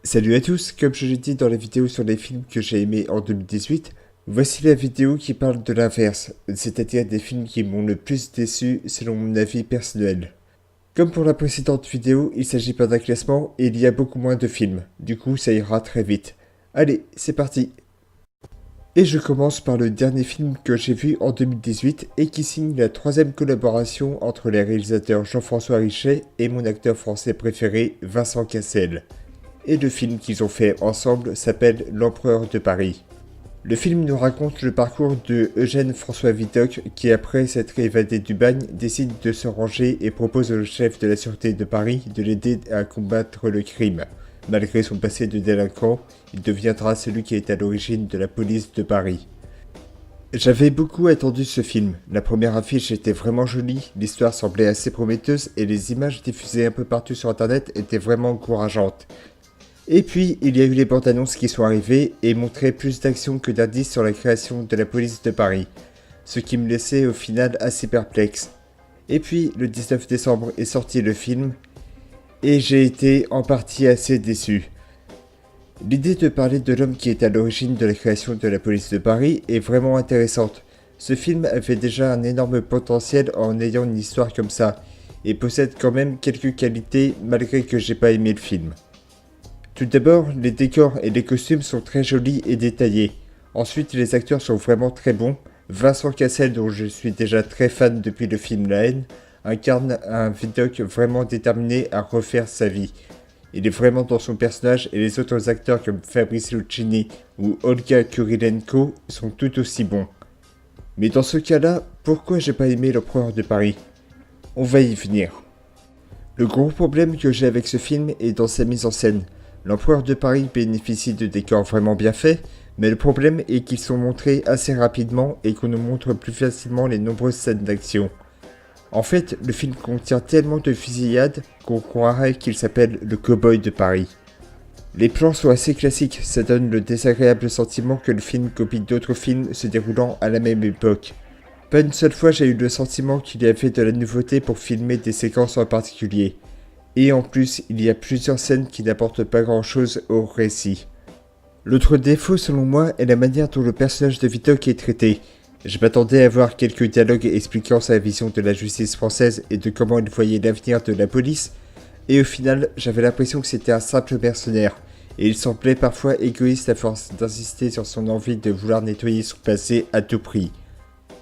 Salut à tous, comme je l'ai dit dans la vidéo sur les films que j'ai aimés en 2018, voici la vidéo qui parle de l'inverse, c'est-à-dire des films qui m'ont le plus déçu selon mon avis personnel. Comme pour la précédente vidéo, il s'agit pas d'un classement et il y a beaucoup moins de films, du coup ça ira très vite. Allez, c'est parti. Et je commence par le dernier film que j'ai vu en 2018 et qui signe la troisième collaboration entre les réalisateurs Jean-François Richet et mon acteur français préféré Vincent Cassel. Et le film qu'ils ont fait ensemble s'appelle L'Empereur de Paris. Le film nous raconte le parcours de Eugène François Vidocq qui, après s'être évadé du bagne, décide de se ranger et propose au chef de la sûreté de Paris de l'aider à combattre le crime. Malgré son passé de délinquant, il deviendra celui qui est à l'origine de la police de Paris. J'avais beaucoup attendu ce film. La première affiche était vraiment jolie, l'histoire semblait assez prometteuse et les images diffusées un peu partout sur internet étaient vraiment encourageantes. Et puis, il y a eu les bandes annonces qui sont arrivées et montraient plus d'action que d'indices sur la création de la police de Paris, ce qui me laissait au final assez perplexe. Et puis, le 19 décembre est sorti le film, et j'ai été en partie assez déçu. L'idée de parler de l'homme qui est à l'origine de la création de la police de Paris est vraiment intéressante. Ce film avait déjà un énorme potentiel en ayant une histoire comme ça, et possède quand même quelques qualités malgré que j'ai pas aimé le film. Tout d'abord, les décors et les costumes sont très jolis et détaillés. Ensuite, les acteurs sont vraiment très bons. Vincent Cassel, dont je suis déjà très fan depuis le film La Haine, incarne un Vidocq vraiment déterminé à refaire sa vie. Il est vraiment dans son personnage et les autres acteurs comme Fabrice Luchini ou Olga Kurilenko sont tout aussi bons. Mais dans ce cas-là, pourquoi j'ai pas aimé l'Empereur de Paris? On va y venir. Le gros problème que j'ai avec ce film est dans sa mise en scène. L'Empereur de Paris bénéficie de décors vraiment bien faits, mais le problème est qu'ils sont montrés assez rapidement et qu'on nous montre plus facilement les nombreuses scènes d'action. En fait, le film contient tellement de fusillades qu'on croirait qu'il s'appelle le Cowboy de Paris. Les plans sont assez classiques, ça donne le désagréable sentiment que le film copie d'autres films se déroulant à la même époque. Pas une seule fois j'ai eu le sentiment qu'il y avait de la nouveauté pour filmer des séquences en particulier. Et en plus, il y a plusieurs scènes qui n'apportent pas grand chose au récit. L'autre défaut selon moi est la manière dont le personnage de Vidocq est traité. Je m'attendais à voir quelques dialogues expliquant sa vision de la justice française et de comment il voyait l'avenir de la police, et au final j'avais l'impression que c'était un simple mercenaire, et il semblait parfois égoïste à force d'insister sur son envie de vouloir nettoyer son passé à tout prix.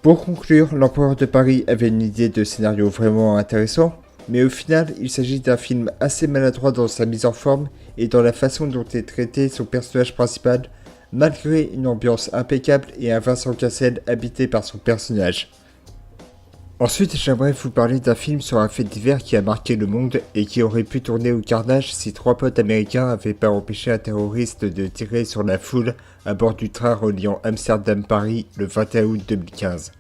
Pour conclure, l'Empereur de Paris avait une idée de scénario vraiment intéressant, mais au final, il s'agit d'un film assez maladroit dans sa mise en forme et dans la façon dont est traité son personnage principal, malgré une ambiance impeccable et un Vincent Cassel habité par son personnage. Ensuite, j'aimerais vous parler d'un film sur un fait divers qui a marqué le monde et qui aurait pu tourner au carnage si trois potes américains avaient pas empêché un terroriste de tirer sur la foule à bord du train reliant Amsterdam-Paris le 21 août 2015.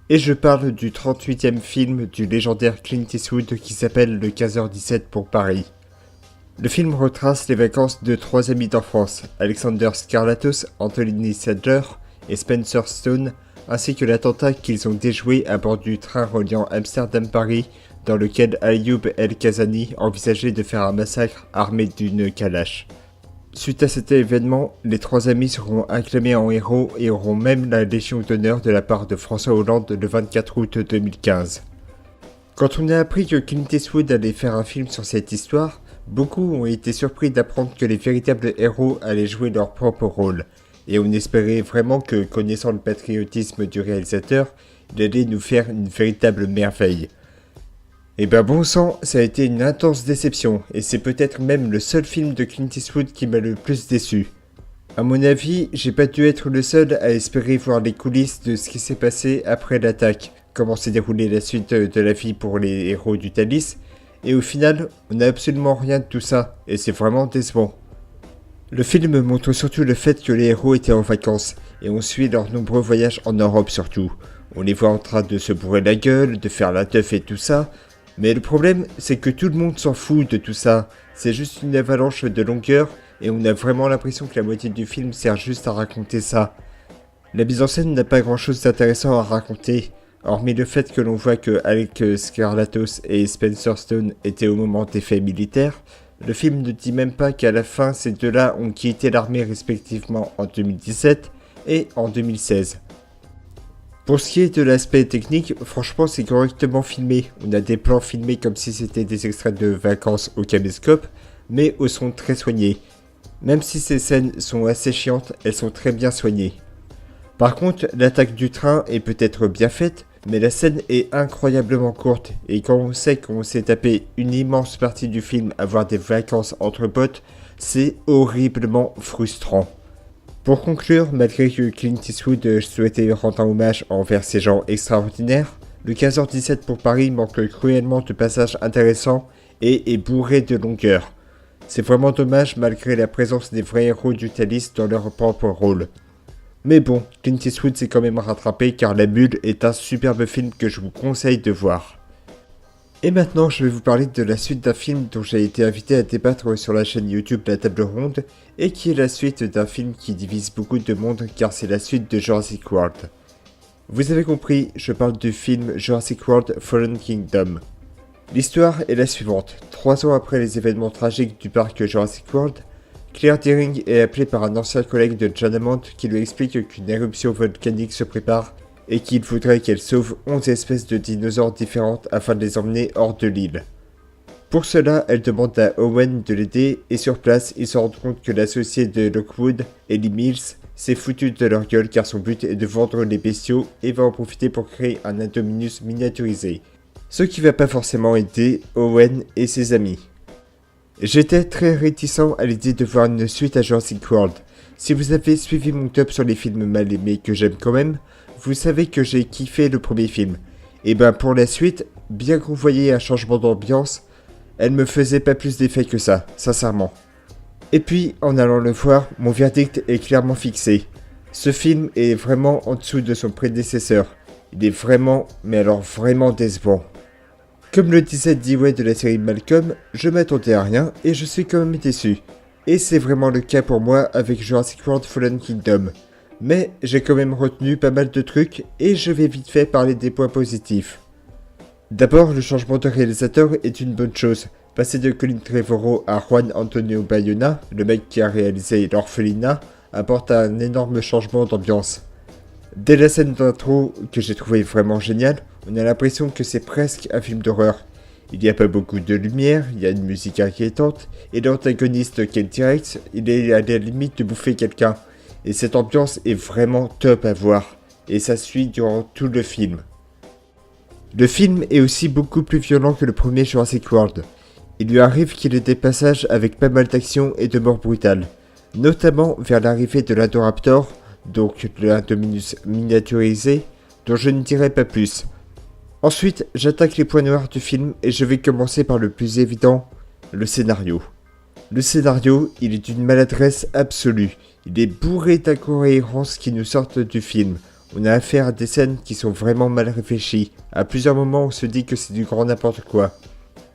Et je parle du 38e film du légendaire Clint Eastwood qui s'appelle Le 15h17 pour Paris. Le film retrace les vacances de trois amis d'enfance, Alexander Skarlatos, Anthony Sadler et Spencer Stone, ainsi que l'attentat qu'ils ont déjoué à bord du train reliant Amsterdam-Paris, dans lequel Ayoub El-Kazani envisageait de faire un massacre armé d'une calache. Suite à cet événement, les trois amis seront acclamés en héros et auront même la Légion d'honneur de la part de François Hollande le 24 août 2015. Quand on a appris que Clint Eastwood allait faire un film sur cette histoire, beaucoup ont été surpris d'apprendre que les véritables héros allaient jouer leur propre rôle, et on espérait vraiment que, connaissant le patriotisme du réalisateur, il allait nous faire une véritable merveille. Et ben bon sang, ça a été une intense déception, et c'est peut-être même le seul film de Clint Eastwood qui m'a le plus déçu. À mon avis, j'ai pas dû être le seul à espérer voir les coulisses de ce qui s'est passé après l'attaque, comment s'est déroulée la suite de la vie pour les héros du Thalys, et au final, on n'a absolument rien de tout ça, et c'est vraiment décevant. Le film montre surtout le fait que les héros étaient en vacances, et on suit leurs nombreux voyages en Europe surtout. On les voit en train de se bourrer la gueule, de faire la teuf et tout ça, mais le problème, c'est que tout le monde s'en fout de tout ça. C'est juste une avalanche de longueur et on a vraiment l'impression que la moitié du film sert juste à raconter ça. La mise en scène n'a pas grand chose d'intéressant à raconter, hormis le fait que l'on voit que Alec Skarlatos et Spencer Stone étaient au moment des faits militaires. Le film ne dit même pas qu'à la fin, ces deux-là ont quitté l'armée respectivement en 2017 et en 2016. Pour ce qui est de l'aspect technique, franchement c'est correctement filmé. On a des plans filmés comme si c'était des extraits de vacances au caméscope, mais au son très soigné. Même si ces scènes sont assez chiantes, elles sont très bien soignées. Par contre, l'attaque du train est peut-être bien faite, mais la scène est incroyablement courte, et quand on sait qu'on s'est tapé une immense partie du film à voir des vacances entre potes, c'est horriblement frustrant. Pour conclure, malgré que Clint Eastwood souhaitait rendre un hommage envers ces gens extraordinaires, le 15h17 pour Paris manque cruellement de passages intéressants et est bourré de longueur. C'est vraiment dommage malgré la présence des vrais héros du Thalys dans leur propre rôle. Mais bon, Clint Eastwood s'est quand même rattrapé car La Mule est un superbe film que je vous conseille de voir. Et maintenant, je vais vous parler de la suite d'un film dont j'ai été invité à débattre sur la chaîne YouTube La Table Ronde, et qui est la suite d'un film qui divise beaucoup de monde car c'est la suite de Jurassic World. Vous avez compris, je parle du film Jurassic World Fallen Kingdom. L'histoire est la suivante. 3 ans après les événements tragiques du parc Jurassic World, Claire Dearing est appelée par un ancien collègue de John Hammond qui lui explique qu'une éruption volcanique se prépare et qu'il faudrait qu'elle sauve 11 espèces de dinosaures différentes afin de les emmener hors de l'île. Pour cela, elle demande à Owen de l'aider et sur place, il se rend compte que l'associé de Lockwood, Ellie Mills, s'est foutu de leur gueule car son but est de vendre les bestiaux et va en profiter pour créer un Indominus miniaturisé. Ce qui va pas forcément aider Owen et ses amis. J'étais très réticent à l'idée de voir une suite à Jurassic World. Si vous avez suivi mon top sur les films mal aimés que j'aime quand même, vous savez que j'ai kiffé le premier film. Et ben pour la suite, bien que vous voyez un changement d'ambiance, elle me faisait pas plus d'effet que ça, sincèrement. Et puis, en allant le voir, mon verdict est clairement fixé. Ce film est vraiment en dessous de son prédécesseur. Il est vraiment, mais alors vraiment décevant. Comme le disait Dewey de la série Malcolm, je m'attendais à rien et je suis quand même déçu. Et c'est vraiment le cas pour moi avec Jurassic World Fallen Kingdom. Mais j'ai quand même retenu pas mal de trucs et je vais vite fait parler des points positifs. D'abord, le changement de réalisateur est une bonne chose. Passer de Colin Trevorrow à Juan Antonio Bayona, le mec qui a réalisé L'Orphelinat, apporte un énorme changement d'ambiance. Dès la scène d'intro, que j'ai trouvé vraiment géniale, on a l'impression que c'est presque un film d'horreur. Il n'y a pas beaucoup de lumière, il y a une musique inquiétante, et l'antagoniste Ken T-Rex, il est à la limite de bouffer quelqu'un. Et cette ambiance est vraiment top à voir, et ça suit durant tout le film. Le film est aussi beaucoup plus violent que le premier Jurassic World. Il lui arrive qu'il ait des passages avec pas mal d'action et de morts brutales, notamment vers l'arrivée de l'Indoraptor, donc de l'Indominus miniaturisé, dont je ne dirai pas plus. Ensuite, j'attaque les points noirs du film et je vais commencer par le plus évident, le scénario. Le scénario, il est d'une maladresse absolue. Il est bourré d'incohérences qui nous sortent du film. On a affaire à des scènes qui sont vraiment mal réfléchies. À plusieurs moments, on se dit que c'est du grand n'importe quoi.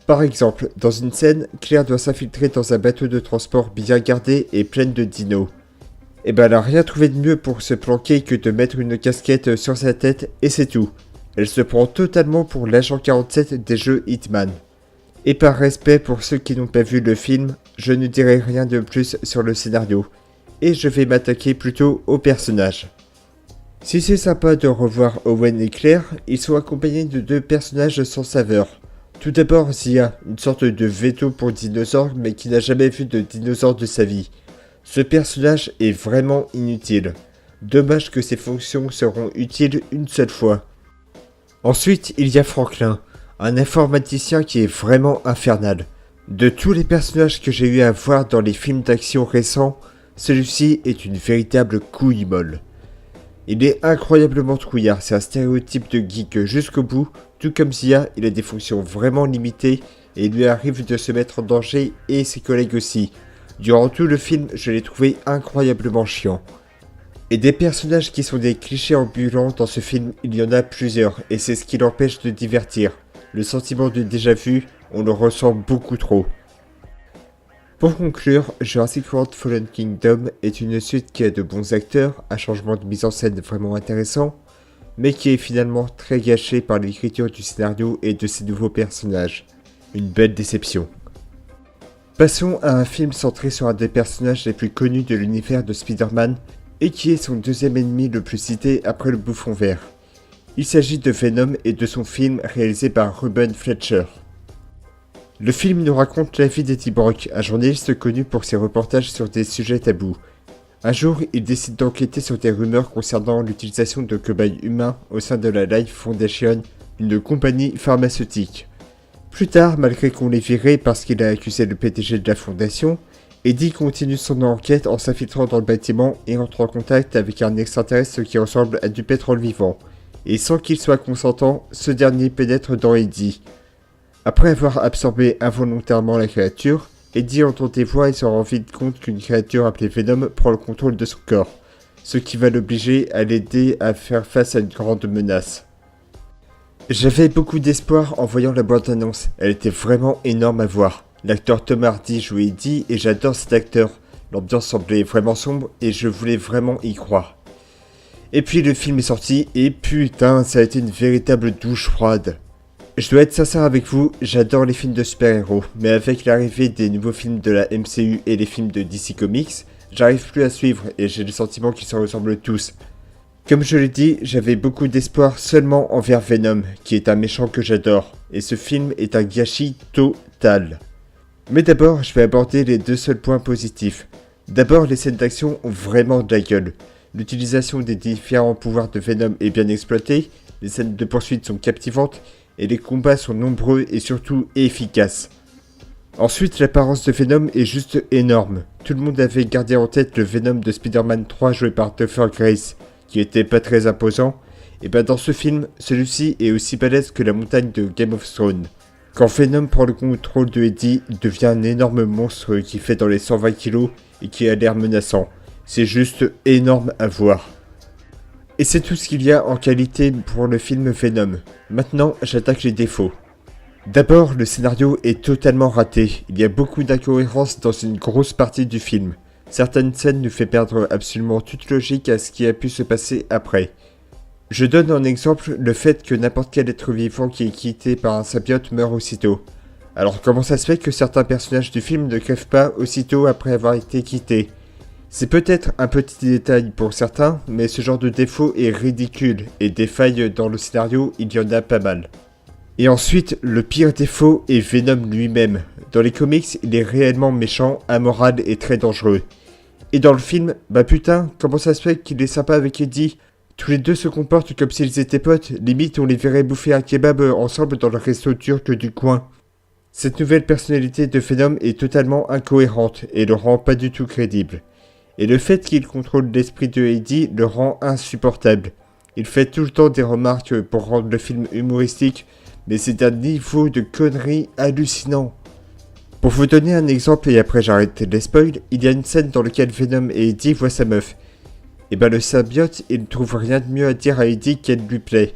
Par exemple, dans une scène, Claire doit s'infiltrer dans un bateau de transport bien gardé et plein de dinos. Et ben elle a rien trouvé de mieux pour se planquer que de mettre une casquette sur sa tête et c'est tout. Elle se prend totalement pour l'agent 47 des jeux Hitman. Et par respect pour ceux qui n'ont pas vu le film, je ne dirai rien de plus sur le scénario. Et je vais m'attaquer plutôt aux personnages. Si c'est sympa de revoir Owen et Claire, ils sont accompagnés de 2 personnages sans saveur. Tout d'abord Zia, une sorte de veto pour dinosaures mais qui n'a jamais vu de dinosaure de sa vie. Ce personnage est vraiment inutile. Dommage que ses fonctions seront utiles une seule fois. Ensuite, il y a Franklin, un informaticien qui est vraiment infernal. De tous les personnages que j'ai eu à voir dans les films d'action récents, celui-ci est une véritable couille molle. Il est incroyablement trouillard, c'est un stéréotype de geek jusqu'au bout, tout comme Zia, il a des fonctions vraiment limitées et il lui arrive de se mettre en danger et ses collègues aussi. Durant tout le film, je l'ai trouvé incroyablement chiant. Et des personnages qui sont des clichés ambulants dans ce film, il y en a plusieurs, et c'est ce qui l'empêche de divertir. Le sentiment de déjà-vu, on le ressent beaucoup trop. Pour conclure, Jurassic World Fallen Kingdom est une suite qui a de bons acteurs, un changement de mise en scène vraiment intéressant, mais qui est finalement très gâché par l'écriture du scénario et de ses nouveaux personnages. Une belle déception. Passons à un film centré sur un des personnages les plus connus de l'univers de Spider-Man et qui est son deuxième ennemi le plus cité après le Bouffon Vert. Il s'agit de Venom et de son film réalisé par Ruben Fletcher. Le film nous raconte la vie d'Eddie Brock, un journaliste connu pour ses reportages sur des sujets tabous. Un jour, il décide d'enquêter sur des rumeurs concernant l'utilisation de cobayes humains au sein de la Life Foundation, une compagnie pharmaceutique. Plus tard, malgré qu'on l'ait viré parce qu'il a accusé le PDG de la fondation, Eddie continue son enquête en s'infiltrant dans le bâtiment et entre en contact avec un extraterrestre qui ressemble à du pétrole vivant. Et sans qu'il soit consentant, ce dernier pénètre dans Eddie. Après avoir absorbé involontairement la créature, Eddie entend des voix et se rend vite compte qu'une créature appelée Venom prend le contrôle de son corps, ce qui va l'obliger à l'aider à faire face à une grande menace. J'avais beaucoup d'espoir en voyant la bande-annonce, elle était vraiment énorme à voir. L'acteur Tom Hardy jouait Eddie et j'adore cet acteur, l'ambiance semblait vraiment sombre et je voulais vraiment y croire. Et puis le film est sorti et putain, ça a été une véritable douche froide. Je dois être sincère avec vous, j'adore les films de super-héros, mais avec l'arrivée des nouveaux films de la MCU et les films de DC Comics, j'arrive plus à suivre et j'ai le sentiment qu'ils se ressemblent tous. Comme je l'ai dit, j'avais beaucoup d'espoir seulement envers Venom, qui est un méchant que j'adore, et ce film est un gâchis total. Mais d'abord, je vais aborder les deux seuls points positifs. D'abord, les scènes d'action ont vraiment de la gueule. L'utilisation des différents pouvoirs de Venom est bien exploitée, les scènes de poursuite sont captivantes, et les combats sont nombreux et surtout efficaces. Ensuite, l'apparence de Venom est juste énorme. Tout le monde avait gardé en tête le Venom de Spider-Man 3 joué par Topher Grace, qui était pas très imposant, et ben dans ce film, celui-ci est aussi balèze que la montagne de Game of Thrones. Quand Venom prend le contrôle de Eddie, il devient un énorme monstre qui fait dans les 120 kg et qui a l'air menaçant. C'est juste énorme à voir. Et c'est tout ce qu'il y a en qualité pour le film Venom. Maintenant, j'attaque les défauts. D'abord, le scénario est totalement raté. Il y a beaucoup d'incohérences dans une grosse partie du film. Certaines scènes nous font perdre absolument toute logique à ce qui a pu se passer après. Je donne en exemple le fait que n'importe quel être vivant qui est quitté par un symbiote meurt aussitôt. Alors comment ça se fait que certains personnages du film ne crèvent pas aussitôt après avoir été quittés ? C'est peut-être un petit détail pour certains, mais ce genre de défaut est ridicule, et des failles dans le scénario, il y en a pas mal. Et ensuite, le pire défaut est Venom lui-même. Dans les comics, il est réellement méchant, amoral et très dangereux. Et dans le film, bah putain, comment ça se fait qu'il est sympa avec Eddie ? Tous les deux se comportent comme s'ils étaient potes, limite on les verrait bouffer un kebab ensemble dans le resto turc du coin. Cette nouvelle personnalité de Venom est totalement incohérente et le rend pas du tout crédible. Et le fait qu'il contrôle l'esprit de Eddie le rend insupportable. Il fait tout le temps des remarques pour rendre le film humoristique, mais c'est d'un niveau de conneries hallucinant. Pour vous donner un exemple et après j'arrête les spoils, il y a une scène dans laquelle Venom et Eddie voient sa meuf. Et ben le symbiote, il ne trouve rien de mieux à dire à Eddie qu'elle lui plaît.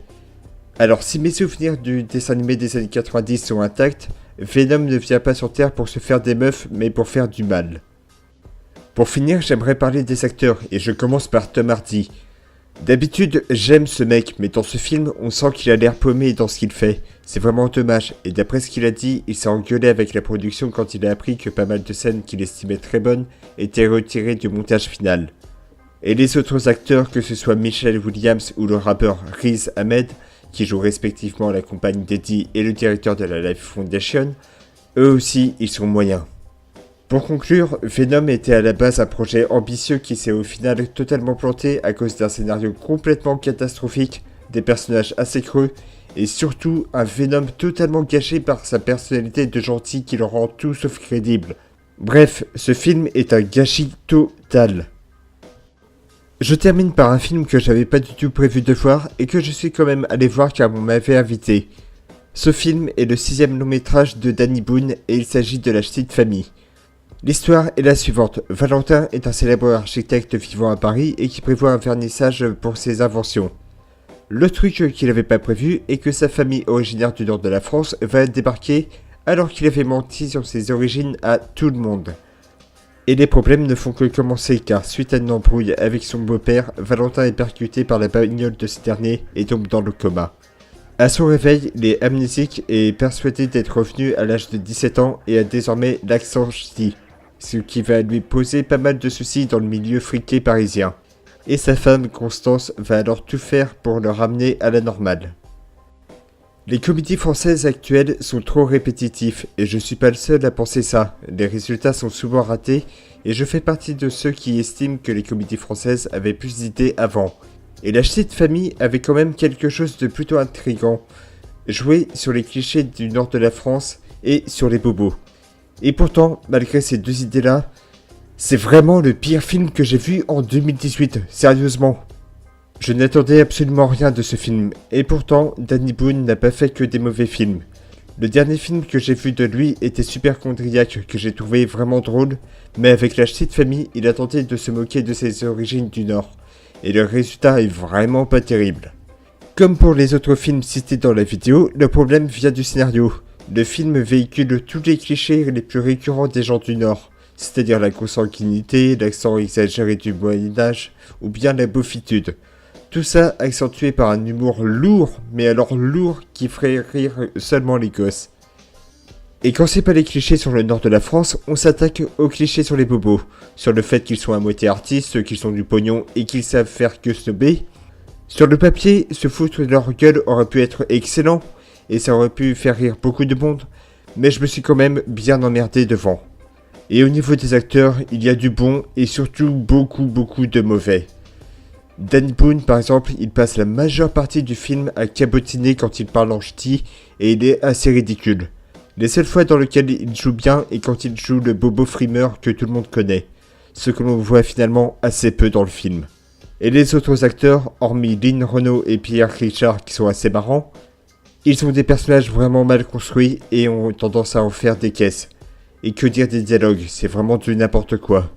Alors si mes souvenirs du dessin animé des années 90 sont intacts, Venom ne vient pas sur Terre pour se faire des meufs, mais pour faire du mal. Pour finir, j'aimerais parler des acteurs, et je commence par Tom Hardy. D'habitude, j'aime ce mec, mais dans ce film, on sent qu'il a l'air paumé dans ce qu'il fait. C'est vraiment dommage, et d'après ce qu'il a dit, il s'est engueulé avec la production quand il a appris que pas mal de scènes qu'il estimait très bonnes étaient retirées du montage final. Et les autres acteurs, que ce soit Michelle Williams ou le rappeur Riz Ahmed, qui jouent respectivement la compagne d'Eddie et le directeur de la Life Foundation, eux aussi, ils sont moyens. Pour conclure, Venom était à la base un projet ambitieux qui s'est au final totalement planté à cause d'un scénario complètement catastrophique, des personnages assez creux, et surtout un Venom totalement gâché par sa personnalité de gentil qui le rend tout sauf crédible. Bref, ce film est un gâchis total. Je termine par un film que j'avais pas du tout prévu de voir et que je suis quand même allé voir car on m'avait invité. Ce film est le 6e long métrage de Danny Boone et il s'agit de La Petite Famille. L'histoire est la suivante. Valentin est un célèbre architecte vivant à Paris et qui prévoit un vernissage pour ses inventions. Le truc qu'il n'avait pas prévu est que sa famille originaire du nord de la France va débarquer alors qu'il avait menti sur ses origines à tout le monde. Et les problèmes ne font que commencer car suite à une embrouille avec son beau-père, Valentin est percuté par la bagnole de ce dernier et tombe dans le coma. À son réveil, il est amnésique et est persuadé d'être revenu à l'âge de 17 ans et a désormais l'accent ch'ti, ce qui va lui poser pas mal de soucis dans le milieu friqué parisien. Et sa femme, Constance, va alors tout faire pour le ramener à la normale. Les comédies françaises actuelles sont trop répétitifs et je suis pas le seul à penser ça. Les résultats sont souvent ratés et je fais partie de ceux qui estiment que les comédies françaises avaient plus d'idées avant. Et La Petite Famille avait quand même quelque chose de plutôt intriguant. Jouer sur les clichés du nord de la France et sur les bobos. Et pourtant, malgré ces deux idées-là, c'est vraiment le pire film que j'ai vu en 2018, sérieusement. Je n'attendais absolument rien de ce film, et pourtant, Danny Boone n'a pas fait que des mauvais films. Le dernier film que j'ai vu de lui était Superchondriac, que j'ai trouvé vraiment drôle, mais avec La Petite Famille, il a tenté de se moquer de ses origines du Nord, et le résultat est vraiment pas terrible. Comme pour les autres films cités dans la vidéo, le problème vient du scénario. Le film véhicule tous les clichés les plus récurrents des gens du Nord, c'est-à-dire la consanguinité, l'accent exagéré du Moyen-Âge, ou bien la beaufitude. Tout ça accentué par un humour lourd, mais alors lourd qui ferait rire seulement les gosses. Et quand c'est pas les clichés sur le nord de la France, on s'attaque aux clichés sur les bobos. Sur le fait qu'ils sont à moitié artistes, qu'ils sont du pognon et qu'ils savent faire que snobber. Sur le papier, se foutre de leur gueule aurait pu être excellent, et ça aurait pu faire rire beaucoup de monde, mais je me suis quand même bien emmerdé devant. Et au niveau des acteurs, il y a du bon et surtout beaucoup de mauvais. Danny Boone, par exemple, il passe la majeure partie du film à cabotiner quand il parle en ch'ti et il est assez ridicule. Les seules fois dans lesquelles il joue bien est quand il joue le bobo frimeur que tout le monde connaît, ce que l'on voit finalement assez peu dans le film. Et les autres acteurs, hormis Lynn Renault et Pierre Richard qui sont assez marrants, ils ont des personnages vraiment mal construits et ont tendance à en faire des caisses. Et que dire des dialogues, c'est vraiment du n'importe quoi.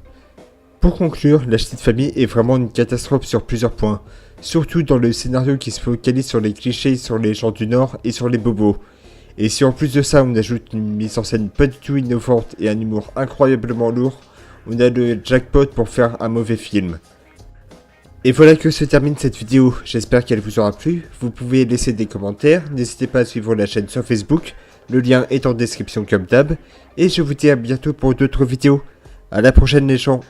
Pour conclure, La Petite Famille est vraiment une catastrophe sur plusieurs points, surtout dans le scénario qui se focalise sur les clichés sur les gens du Nord et sur les bobos. Et si en plus de ça on ajoute une mise en scène pas du tout innovante et un humour incroyablement lourd, on a le jackpot pour faire un mauvais film. Et voilà que se termine cette vidéo, j'espère qu'elle vous aura plu, vous pouvez laisser des commentaires, n'hésitez pas à suivre la chaîne sur Facebook, le lien est en description comme d'hab, et je vous dis à bientôt pour d'autres vidéos. À la prochaine les gens.